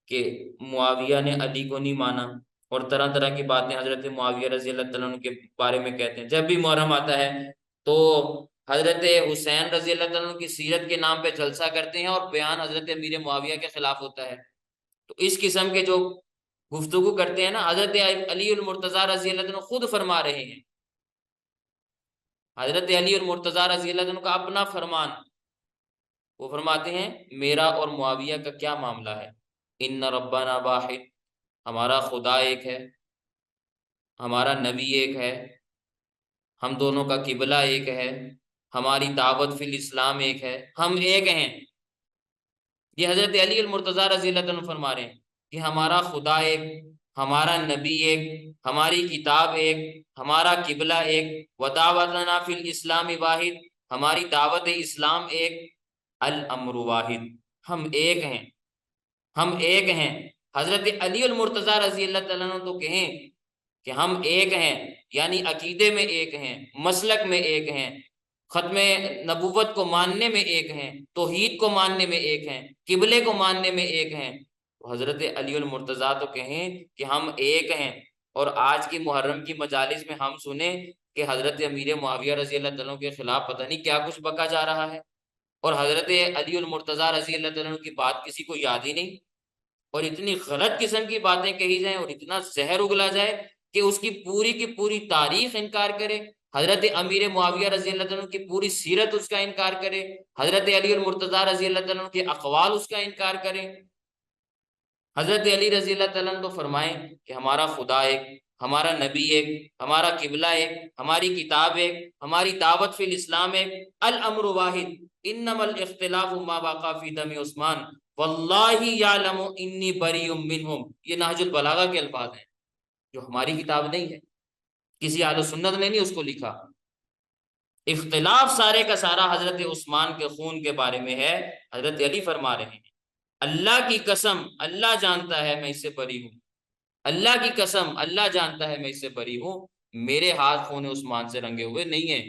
کہ معاویہ نے علی کو نہیں مانا اور طرح طرح کی باتیں حضرت معاویہ رضی اللہ تعالیٰ عنہ کے بارے میں کہتے ہیں، جب بھی محرم آتا ہے تو حضرت حسین رضی اللہ تعالیٰ عنہ کی سیرت کے نام پہ جلسہ کرتے ہیں اور بیان حضرت امیر معاویہ کے خلاف ہوتا ہے۔ تو اس قسم کے جو گفتگو کرتے ہیں نا، حضرت علی المرتضیٰ رضی اللہ عنہ خود فرما رہے ہیں، حضرت علی المرتضیٰ رضی اللہ عنہ کا اپنا فرمان، وہ فرماتے ہیں میرا اور معاویہ کا کیا معاملہ ہے، ان ربنا واحد، ہمارا خدا ایک ہے، ہمارا نبی ایک ہے، ہم دونوں کا قبلہ ایک ہے، ہماری دعوت فی الاسلام ایک ہے، ہم ایک ہیں۔ یہ حضرت علی المرتضیٰ رضی اللہ عنہ فرما رہے ہیں کہ ہمارا خدا ایک، ہمارا نبی ایک، ہماری کتاب ایک، ہمارا قبلہ ایک، ودعوتنا فی الاسلام واحد، ہماری دعوت اسلام ایک، الامر واحد، ہم ایک ہیں، ہم ایک ہیں۔ حضرت علی المرتضیٰ رضی اللہ تعالیٰ عنہ تو کہیں کہ ہم ایک ہیں، یعنی عقیدے میں ایک ہیں، مسلک میں ایک ہیں، ختم نبوت کو ماننے میں ایک ہیں، توحید کو ماننے میں ایک ہیں، قبلے کو ماننے میں ایک ہیں۔ تو حضرت علی المرتضیٰ تو کہیں کہ ہم ایک ہیں، اور آج کی محرم کی مجالس میں ہم سنیں کہ حضرت امیر معاویہ رضی اللہ تعالیٰ کے خلاف پتہ نہیں کیا کچھ بکا جا رہا ہے، اور حضرت علی المرتضیٰ رضی اللہ تعالیٰ کی بات کسی کو یاد ہی نہیں، اور اتنی غلط قسم کی باتیں کہی جائیں اور اتنا زہر اگلا جائے کہ اس کی پوری تاریخ انکار کرے، حضرت امیر معاویہ رضی اللہ عنہ کی پوری سیرت اس کا انکار کرے، حضرت علی المرتضیٰ رضی اللہ عنہ کے اقوال اس کا انکار کرے۔ حضرت علی رضی اللہ عنہ تو فرمائیں کہ ہمارا خدا ایک، ہمارا نبی ایک، ہمارا قبلہ ایک، ہماری کتاب ایک، ہماری دعوت فی الاسلام ایک، الامر واحد، انما الاختلاف ما وقع فی دم عثمان واللہ یعلم انی بریء منہم۔ یہ نہج البلاغہ کے الفاظ ہیں جو ہماری کتاب نہیں ہے، کسی اہل سنت نے نہیں اس کو لکھا۔ اختلاف سارے کا سارا حضرت عثمان کے خون کے بارے میں ہے۔ حضرت علی فرما رہے ہیں اللہ کی قسم اللہ جانتا ہے میں اس سے بری ہوں، اللہ کی قسم اللہ جانتا ہے میں اس سے بری ہوں، میرے ہاتھ خون عثمان سے رنگے ہوئے نہیں ہیں۔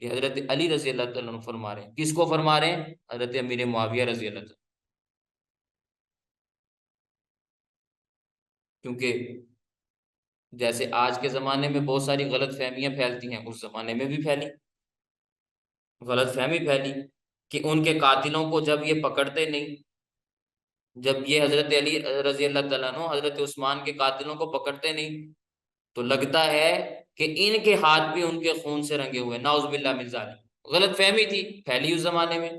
یہ حضرت علی رضی اللہ عنہ فرما رہے ہیں، کس کو فرما رہے ہیں؟ حضرت امیر معاویہ رضی اللہ عنہ۔ کیونکہ جیسے آج کے زمانے میں بہت ساری غلط فہمیاں پھیلتی ہیں، اس زمانے میں بھی پھیلی، غلط فہمی پھیلی کہ ان کے قاتلوں کو جب یہ پکڑتے نہیں، جب یہ حضرت علی رضی اللہ تعالیٰ عنہ حضرت عثمان کے قاتلوں کو پکڑتے نہیں تو لگتا ہے کہ ان کے ہاتھ بھی ان کے خون سے رنگے ہوئے، نعوذ باللہ من ذالک۔ غلط فہمی تھی، پھیلی اس زمانے میں۔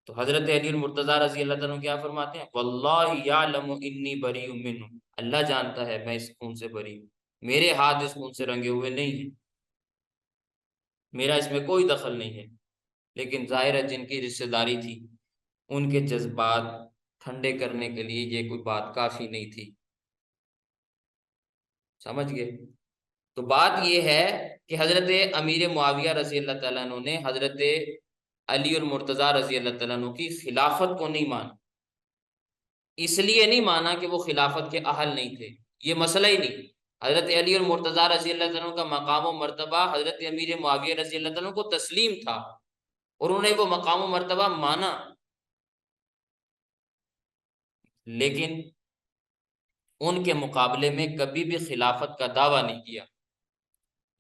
تو حضرت علی المرتضیٰ رضی اللہ تعالیٰ عنہ کیا فرماتے ہیں؟ واللہ یعلم انی بریء منہ، اللہ جانتا ہے میں اس خون سے بری ہوں، میرے ہاتھ اس خون سے رنگے ہوئے نہیں ہیں، میرا اس میں کوئی دخل نہیں ہے۔ لیکن ظاہر ہے جن کی رشتہ داری تھی ان کے جذبات ٹھنڈے کرنے کے لیے یہ کوئی بات کافی نہیں تھی، سمجھ گئے؟ تو بات یہ ہے کہ حضرت امیر معاویہ رضی اللہ تعالیٰ عنہ نے حضرت علی المرتضیٰ رضی اللہ تعالیٰ عنہ کی خلافت کو نہیں مانا، اس لیے نہیں مانا کہ وہ خلافت کے اہل نہیں تھے، یہ مسئلہ ہی نہیں۔ حضرت علی المرتضیٰ رضی اللہ تعالیٰ عنہ کا مقام و مرتبہ حضرت امیر معاویہ رضی اللہ تعالیٰ عنہ کو تسلیم تھا، اور انہوں نے وہ مقام و مرتبہ مانا، لیکن ان کے مقابلے میں کبھی بھی خلافت کا دعویٰ نہیں کیا،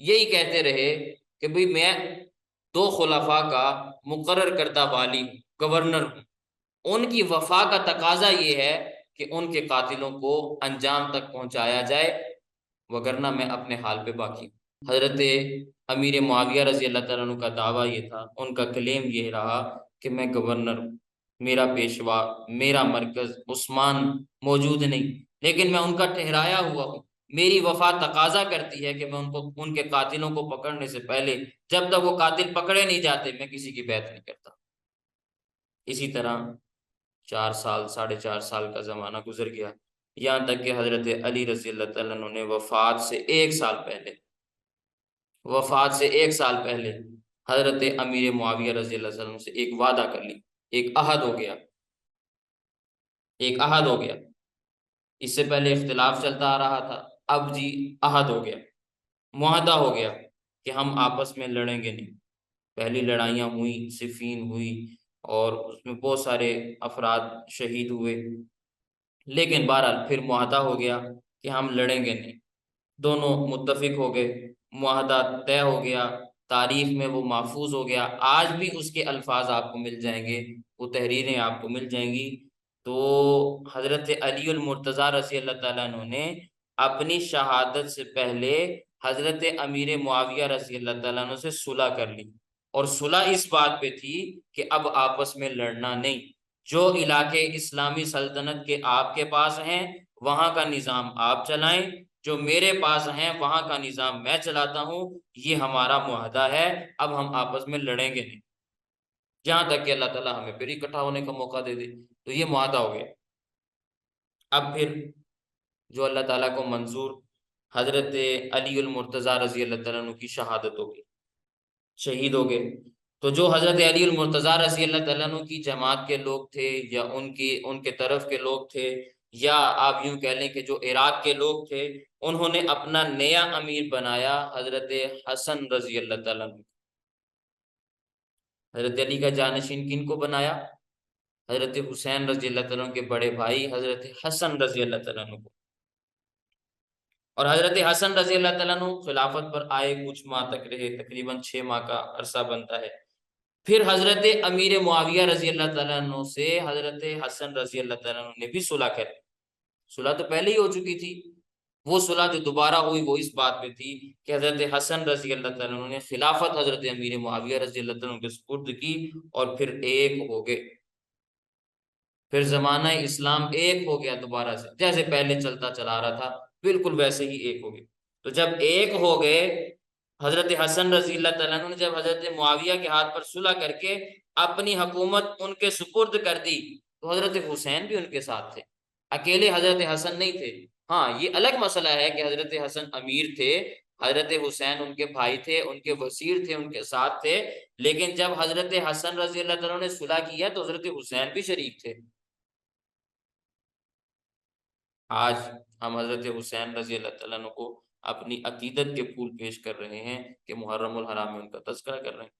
یہی کہتے رہے کہ بھئی میں دو خلفاء کا مقرر کردہ والی ہوں، گورنر ہوں، ان کی وفا کا تقاضا یہ ہے کہ ان کے قاتلوں کو انجام تک پہنچایا جائے، وگرنہ میں اپنے حال پہ باقی ہوں۔ حضرت امیر معاویہ رضی اللہ تعالیٰ عنہ کا دعویٰ یہ تھا، ان کا کلیم یہ رہا کہ میں گورنر ہوں، میرا پیشوا، میرا مرکز عثمان موجود نہیں، لیکن میں ان کا ٹھہرایا ہوا ہوں، میری وفا تقاضا کرتی ہے کہ میں ان کے قاتلوں کو پکڑنے سے پہلے، جب تک وہ قاتل پکڑے نہیں جاتے، میں کسی کی بیعت نہیں کرتا۔ اسی طرح 4 سال 4.5 سال کا زمانہ گزر گیا، یہاں تک کہ حضرت علی رضی اللہ تعالیٰ عنہ نے وفات سے ایک سال پہلے حضرت امیر معاویہ رضی اللہ عنہ سے ایک وعدہ کر لی، ایک عہد ہو گیا، اس سے پہلے اختلاف چلتا آ رہا تھا، اب جی عہد ہو گیا، معاہدہ ہو گیا کہ ہم آپس میں لڑیں گے نہیں۔ پہلی لڑائیاں ہوئی، صفین ہوئی، اور اس میں بہت سارے افراد شہید ہوئے، لیکن بہرحال پھر معاہدہ ہو گیا کہ ہم لڑیں گے نہیں، دونوں متفق ہو گئے، معاہدہ طے ہو گیا، تاریخ میں وہ محفوظ ہو گیا، آج بھی اس کے الفاظ آپ کو مل جائیں گے، وہ تحریریں آپ کو مل جائیں گی۔ تو حضرت علی المرتضیٰ رضی اللہ تعالیٰ عنہ نے اپنی شہادت سے پہلے حضرت امیر معاویہ رضی اللہ تعالیٰ عنہ سے صلح کر لی، اور صلح اس بات پہ تھی کہ اب آپس میں لڑنا نہیں، جو علاقے اسلامی سلطنت کے آپ کے پاس ہیں وہاں کا نظام آپ چلائیں، جو میرے پاس ہیں وہاں کا نظام میں چلاتا ہوں، یہ ہمارا معاہدہ ہے، اب ہم آپس میں لڑیں گے نہیں، جہاں تک کہ اللہ تعالیٰ ہمیں پھر اکٹھا ہونے کا موقع دے دے۔ تو یہ معاہدہ ہو گیا۔ اب پھر جو اللہ تعالیٰ کو منظور، حضرت علی المرتضیٰ رضی اللہ تعالیٰ عنہ کی شہادت ہو گئی، شہید ہو گئے۔ تو جو حضرت علی المرتضیٰ رضی اللہ تعالیٰ عنہ کی جماعت کے لوگ تھے، یا ان کے طرف کے لوگ تھے، یا آپ یوں کہہ لیں کہ جو عراق کے لوگ تھے، انہوں نے اپنا نیا امیر بنایا حضرت حسن رضی اللہ تعالیٰ عنہ۔ حضرت علی کا جانشین کن کو بنایا؟ حضرت حسین رضی اللہ تعالیٰ عنہ کے بڑے بھائی حضرت حسن رضی اللہ تعالیٰ عنہ کو۔ اور حضرت حسن رضی اللہ تعالیٰ عنہ خلافت پر آئے، کچھ ماہ تک رہے، تقریباً 6 ماہ کا عرصہ بنتا ہے۔ پھر حضرت امیر معاویہ رضی اللہ تعالیٰ عنہ سے حضرت حسن رضی اللہ تعالیٰ عنہ نے بھی صلح کر لی۔ صلح تو پہلے ہی ہو چکی تھی، وہ صلح جو دوبارہ ہوئی وہ اس بات پہ تھی کہ حضرت حسن رضی اللہ تعالیٰ عنہ نے خلافت حضرت امیر معاویہ رضی اللہ تعالیٰ عنہ کے سپرد کی، اور پھر ایک ہو گئے، پھر زمانہ اسلام ایک ہو گیا دوبارہ سے، جیسے پہلے چلتا چلا رہا تھا بالکل ویسے ہی ایک ہو گئے۔ تو جب ایک ہو گئے، حضرت حسن رضی اللہ تعالیٰ عنہ نے جب حضرت معاویہ کے ہاتھ پر صلح کر کے اپنی حکومت ان کے سپرد کر دی، تو حضرت حسین بھی ان کے ساتھ تھے، اکیلے حضرت حسن نہیں تھے۔ ہاں یہ الگ مسئلہ ہے کہ حضرت حسن امیر تھے، حضرت حسین ان کے بھائی تھے، ان کے وزیر تھے، ان کے ساتھ تھے، لیکن جب حضرت حسن رضی اللہ تعالیٰ نے صلح کی ہے تو حضرت حسین بھی شریک تھے۔ آج ہم حضرت حسین رضی اللہ تعالیٰ عنہ کو اپنی عقیدت کے پھول پیش کر رہے ہیں کہ محرم الحرام میں ان کا تذکرہ کر رہے ہیں۔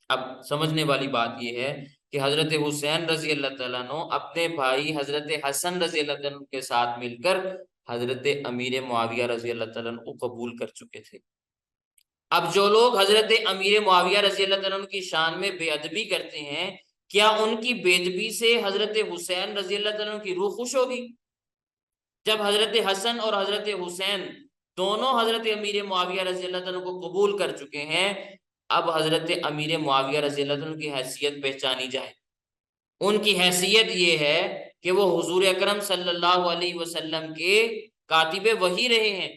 اب سمجھنے والی بات یہ ہے کہ حضرت حسین رضی اللہ تعالیٰ عنہ اپنے بھائی حضرت حسن رضی اللہ تعالیٰ عنہ کے ساتھ مل کر حضرت امیر معاویہ رضی اللہ تعالیٰ عنہ کو قبول کر چکے تھے۔ اب جو لوگ حضرت امیر معاویہ رضی اللہ تعالیٰ عنہ کی شان میں بے ادبی کرتے ہیں، کیا ان کی بے ادبی سے حضرت حسین رضی اللہ تعالیٰ عنہ کی روح خوش ہوگی؟ جب حضرت حسن اور حضرت حسین دونوں حضرت امیر معاویہ رضی اللہ تعالیٰ کو قبول کر چکے ہیں، اب حضرت امیر معاویہ رضی اللہ عنہ کی حیثیت پہچانی جائے، ان کی حیثیت یہ ہے کہ وہ حضور اکرم صلی اللہ علیہ وسلم کے کاتب وحی رہے ہیں۔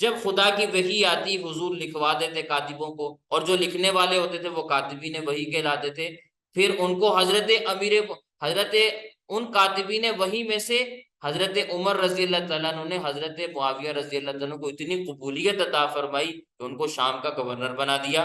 جب خدا کی وحی آتی حضور لکھوا دیتے کاتبوں کو، اور جو لکھنے والے ہوتے تھے وہ کاتبین وحی کہلاتے تھے۔ پھر ان کو حضرت ان کاتبین وحی میں سے حضرت عمر رضی اللہ تعالیٰ عنہ نے حضرت معاویہ رضی اللہ تعالیٰ عنہ کو اتنی قبولیت عطا فرمائی کہ ان کو شام کا گورنر بنا دیا۔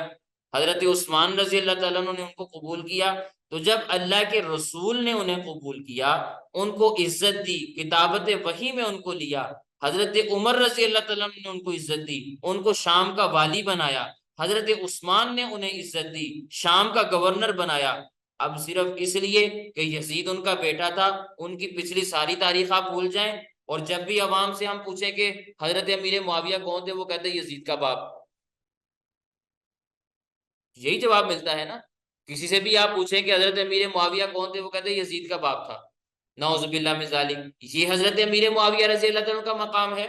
حضرت عثمان رضی اللہ تعالیٰ عنہ نے ان کو قبول کیا۔ تو جب اللہ کے رسول نے انہیں قبول کیا، ان کو عزت دی، کتابت وحی میں ان کو لیا، حضرت عمر رضی اللہ تعالیٰ عنہ نے ان کو عزت دی، ان کو شام کا والی بنایا، حضرت عثمان نے انہیں عزت دی، شام کا گورنر بنایا۔ اب صرف اس لیے کہ یزید ان کا بیٹا تھا، ان کی پچھلی ساری تاریخ آپ بھول جائیں، اور جب بھی عوام سے ہم پوچھیں کہ حضرت امیر معاویہ کون تھے، وہ کہتے ہیں یزید کا باپ۔ یہی جواب ملتا ہے نا، کسی سے بھی آپ پوچھیں کہ حضرت امیر معاویہ کون تھے، وہ کہتے ہیں یزید کا باپ تھا۔ نعوذ باللہ من ذالک، یہ حضرت امیر معاویہ رضی اللہ عنہ کا مقام ہے۔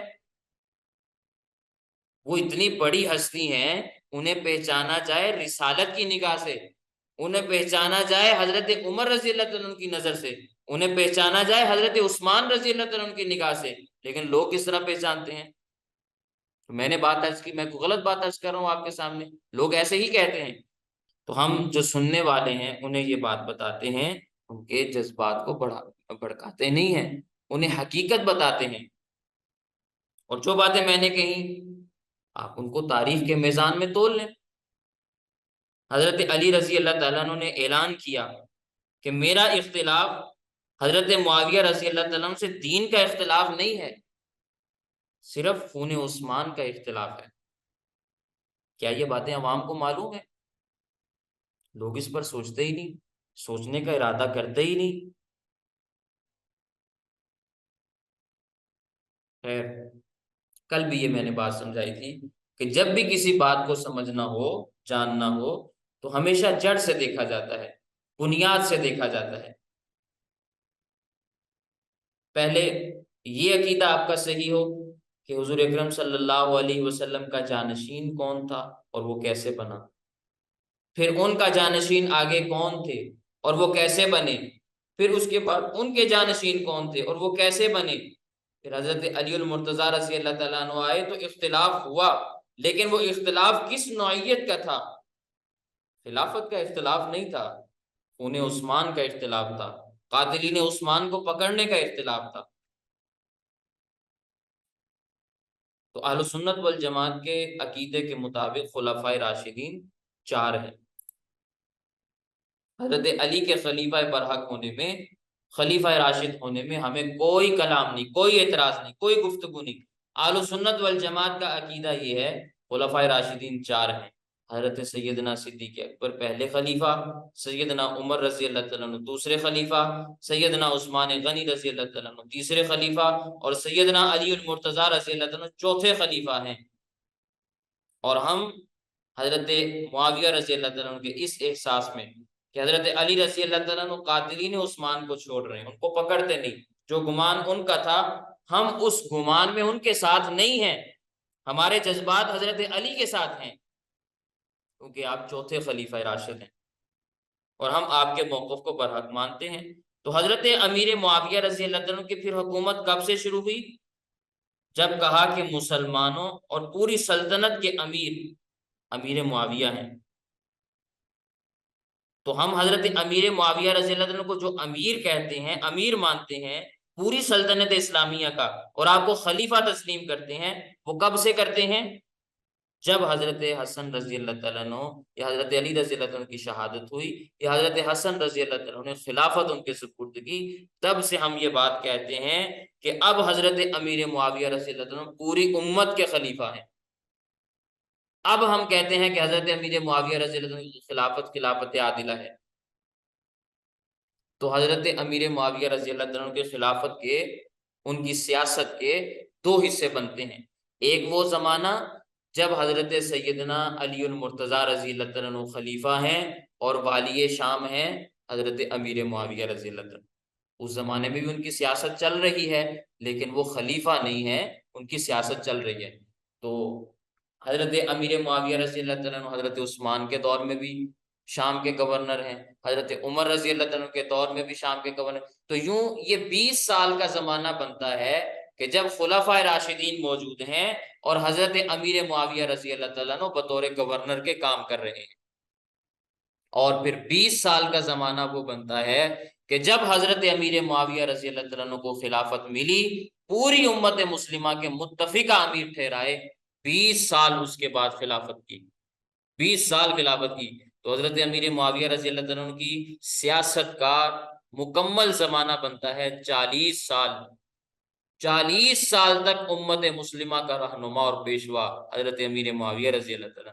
وہ اتنی بڑی ہستی ہیں، انہیں پہچانا جائے رسالت کی نگاہ سے، انہیں پہچانا جائے حضرت عمر رضی اللہ عنہ کی نظر سے، انہیں پہچانا جائے حضرت عثمان رضی اللہ عنہ کی نگاہ سے، لیکن لوگ کس طرح پہچانتے ہیں؟ میں نے بات عرض کی، میں کوئی غلط بات عرض کر رہا ہوں آپ کے سامنے؟ لوگ ایسے ہی کہتے ہیں۔ تو ہم جو سننے والے ہیں انہیں یہ بات بتاتے ہیں، ان کے جذبات کو بھڑکاتے نہیں ہیں، انہیں حقیقت بتاتے ہیں۔ اور جو باتیں میں نے کہی آپ ان کو تاریخ کے میزان میں تول لیں۔ حضرت علی رضی اللہ تعالیٰ عنہ نے اعلان کیا کہ میرا اختلاف حضرت معاویہ رضی اللہ تعالیٰ عنہ سے دین کا اختلاف نہیں ہے، صرف خون عثمان کا اختلاف ہے۔ کیا یہ باتیں عوام کو معلوم ہے؟ لوگ اس پر سوچتے ہی نہیں، سوچنے کا ارادہ کرتے ہی نہیں۔ خیر، کل بھی یہ میں نے بات سمجھائی تھی کہ جب بھی کسی بات کو سمجھنا ہو، جاننا ہو، تو ہمیشہ جڑ سے دیکھا جاتا ہے، بنیاد سے دیکھا جاتا ہے۔ پہلے یہ عقیدہ آپ کا صحیح ہو کہ حضور اکرم صلی اللہ علیہ وسلم کا جانشین کون تھا اور وہ کیسے بنا، پھر ان کا جانشین آگے کون تھے اور وہ کیسے بنے، پھر اس کے بعد ان کے جانشین کون تھے اور وہ کیسے بنے، پھر حضرت علی المرتضیٰ رضی اللہ تعالیٰ عنہ آئے تو اختلاف ہوا، لیکن وہ اختلاف کس نوعیت کا تھا؟ خلافت کا اختلاف نہیں تھا، خون عثمان کا اختلاف تھا، قاتلین عثمان کو پکڑنے کا اختلاف تھا۔ تو اہل سنت والجماعت کے عقیدے کے مطابق خلفائے راشدین 4 ہیں۔ حضرت علی کے خلیفہ برحق ہونے میں، خلیفہ راشد ہونے میں ہمیں کوئی کلام نہیں، کوئی اعتراض نہیں، کوئی گفتگو نہیں۔ اہل سنت والجماعت کا عقیدہ یہ ہے خلفائے راشدین 4 ہیں۔ حضرت سیدنا صدیق اکبر پہلے خلیفہ، سیدنا عمر رضی اللہ تعالیٰ عنہ دوسرے خلیفہ، سیدنا عثمان غنی رضی اللہ تعالیٰ عنہ تیسرے خلیفہ، اور سیدنا علی المرتضیٰ رضی اللہ تعالیٰ عنہ چوتھے خلیفہ ہیں۔ اور ہم حضرت معاویہ رضی اللہ تعالیٰ عنہ کے اس احساس میں کہ حضرت علی رضی اللہ تعالیٰ عنہ قاتلین عثمان کو چھوڑ رہے ہیں، ان کو پکڑتے نہیں، جو گمان ان کا تھا ہم اس گمان میں ان کے ساتھ نہیں ہیں، ہمارے جذبات حضرت علی کے ساتھ ہیں، کیونکہ آپ چوتھے خلیفہ راشد ہیں اور ہم آپ کے موقف کو برحق مانتے ہیں۔ تو حضرت امیر معاویہ رضی اللہ عنہ کی پھر حکومت کب سے شروع ہوئی؟ جب کہا کہ مسلمانوں اور پوری سلطنت کے امیر معاویہ ہیں، تو ہم حضرت امیر معاویہ رضی اللہ عنہ کو جو امیر کہتے ہیں، امیر مانتے ہیں پوری سلطنت اسلامیہ کا، اور آپ کو خلیفہ تسلیم کرتے ہیں، وہ کب سے کرتے ہیں؟ جب حضرت حسن رضی اللہ تعالیٰ عنہ یا حضرت علی رضی اللہ عنہ کی شہادت ہوئی، یا حضرت حسن رضی اللہ تعالیٰ عنہ نے خلافت ان کے سپرد کی، تب سے ہم یہ بات کہتے ہیں کہ اب حضرت امیر معاویہ رضی اللہ عنہ پوری امت کے خلیفہ ہیں۔ اب ہم کہتے ہیں کہ حضرت امیر معاویہ رضی اللہ عنہ کی خلافت عادلہ ہے۔ تو حضرت امیر معاویہ رضی اللہ عنہ کے خلافت کے، ان کی سیاست کے 2 حصے بنتے ہیں۔ ایک وہ زمانہ جب حضرت سیدنا علی المرتضیٰ رضی اللہ عنہ خلیفہ ہیں اور والی شام ہیں حضرت امیر معاویہ رضی اللہ عنہ، اس زمانے میں بھی ان کی سیاست چل رہی ہے، لیکن وہ خلیفہ نہیں ہے، ان کی سیاست چل رہی ہے۔ تو حضرت امیر معاویہ رضی اللہ عنہ حضرت عثمان کے دور میں بھی شام کے گورنر ہیں، حضرت عمر رضی اللہ تعالیٰ کے دور میں بھی شام کے گورنر. تو یوں یہ 20 سال کا زمانہ بنتا ہے کہ جب خلفائے راشدین موجود ہیں اور حضرت امیر معاویہ رضی اللہ تعالیٰ عنہ بطور گورنر کے کام کر رہے ہیں. اور پھر 20 سال کا زمانہ وہ بنتا ہے کہ جب حضرت امیر معاویہ رضی اللہ تعالیٰ عنہ کو خلافت ملی، پوری امت مسلمہ کے متفقہ امیر ٹھہرائے، 20 سال اس کے بعد خلافت کی، 20 سال خلافت کی. تو حضرت امیر معاویہ رضی اللہ تعالیٰ عنہ کی سیاست کا مکمل زمانہ بنتا ہے 40 سال. 40 سال تک امت مسلمہ کا رہنما اور پیشوا حضرت امیر معاویہ رضی اللہ تعالیٰ.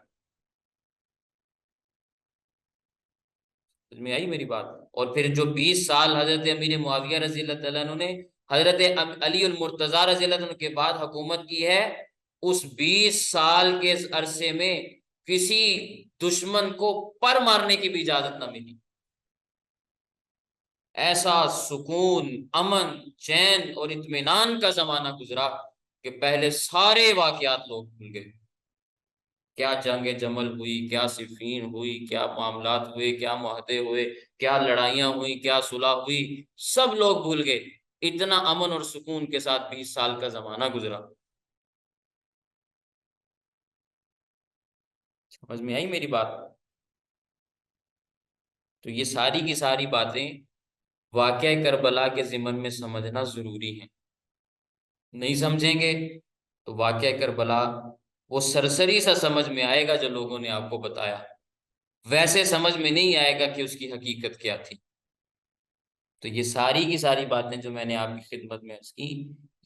میں آئی میری بات؟ اور پھر جو 20 سال حضرت امیر معاویہ رضی اللہ تعالیٰ عنہ نے حضرت علی المرتضیٰ رضی اللہ عنہ کے بعد حکومت کی ہے، اس 20 سال کے عرصے میں کسی دشمن کو پر مارنے کی بھی اجازت نہ ملی. ایسا سکون، امن، چین اور اطمینان کا زمانہ گزرا کہ پہلے سارے واقعات لوگ بھول گئے. کیا جنگ جمل ہوئی، کیا صفین ہوئی، کیا معاملات ہوئے، کیا معاہدے ہوئے، کیا لڑائیاں ہوئی، کیا صلح ہوئی، سب لوگ بھول گئے. اتنا امن اور سکون کے ساتھ 20 سال کا زمانہ گزرا. سمجھ میں آئی میری بات؟ تو یہ ساری کی ساری باتیں واقعہ کربلا کے ضمن میں سمجھنا ضروری ہے. نہیں سمجھیں گے تو واقعہ کربلا وہ سرسری سا سمجھ میں آئے گا جو لوگوں نے آپ کو بتایا، ویسے سمجھ میں نہیں آئے گا کہ اس کی حقیقت کیا تھی. تو یہ ساری کی ساری باتیں جو میں نے آپ کی خدمت میں عرض کی،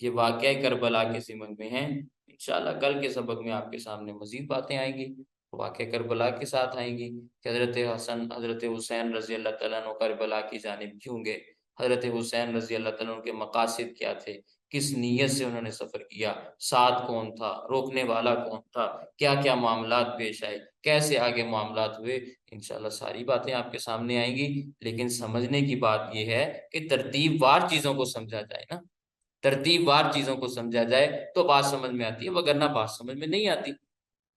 یہ واقعہ کربلا کے ضمن میں ہیں. انشاءاللہ کل کے سبق میں آپ کے سامنے مزید باتیں آئیں گی، واقعہ کربلا کے ساتھ آئیں گی کہ حضرت حسن حضرت حسین رضی اللہ تعالیٰ عنہ کربلا کی جانب کیوں گئے، حضرت حسین رضی اللہ تعالیٰ عنہ کے مقاصد کیا تھے، کس نیت سے انہوں نے سفر کیا، ساتھ کون تھا، روکنے والا کون تھا، کیا کیا معاملات پیش آئے، کیسے آگے معاملات ہوئے. انشاءاللہ ساری باتیں آپ کے سامنے آئیں گی. لیکن سمجھنے کی بات یہ ہے کہ ترتیب وار چیزوں کو سمجھا جائے نا، ترتیب وار چیزوں کو سمجھا جائے تو بات سمجھ میں آتی ہے، وگرنہ بات سمجھ میں نہیں آتی.